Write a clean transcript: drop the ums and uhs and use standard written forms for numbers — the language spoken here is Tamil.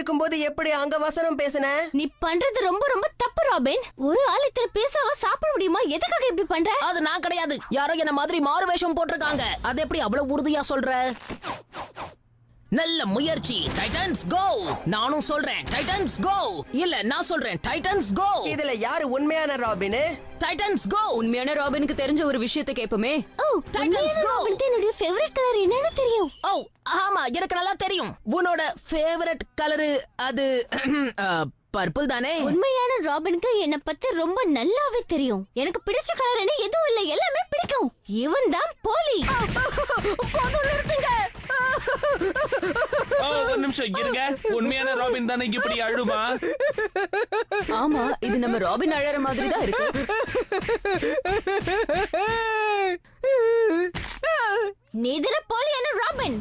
இருக்கும்போது எப்படி அங்க வசனம் பேசுன? நீ பண்றது ரொம்ப ரொம்ப தப்பு ராபின். ஒரு ஆள் இத்தனை பேசாவா சாப்பிட முடியுமா? எதுக்காக இப்படி பண்ற? அது நான் கிடையாது, யாரோ என்ன மாதிரி மாறு வேஷம் போட்டிருக்காங்க. அது எப்படி அவ்வளவு உறுதியா சொல்ற? நல்ல முயற்சி டைட்டன்ஸ் கோ. நானும் சொல்றேன் டைட்டன்ஸ் கோ. இல்ல நான் சொல்றேன் டைட்டன்ஸ் கோ. இதுல யாரு உண்மையான ராபின்? டைட்டன்ஸ் கோ. உண்மையான ராபினுக்கு தெரிஞ்ச ஒரு விஷயத்தை கேட்போமே. ஓ, Titans go. ராபினுக்கு என்னுடைய ஃபேவரட் கலர் என்னன்னு தெரியும். ஓ ஆமா, எனக்கு நல்லா தெரியும். உன்னோட ஃபேவரட் கலரு அது பர்பிள் தானே? உண்மையான ராபினுக்கு என்ன பத்தி ரொம்ப நல்லாவே தெரியும். எனக்கு பிடிச்ச கலர்னு எதுவும் இல்ல, எல்லாமே பிடிக்கும். இவன் தான் போலி. போதும், நிறுத்துங்க. ஒரு நிமிஷம் இருங்க. உண்மையான ராபின் தானே இப்படி அழுமா? ஆமா, இது நம்ம ராபின் அழற மாதிரி தான் இருக்கு. நீ தானே போலியான ராபின்.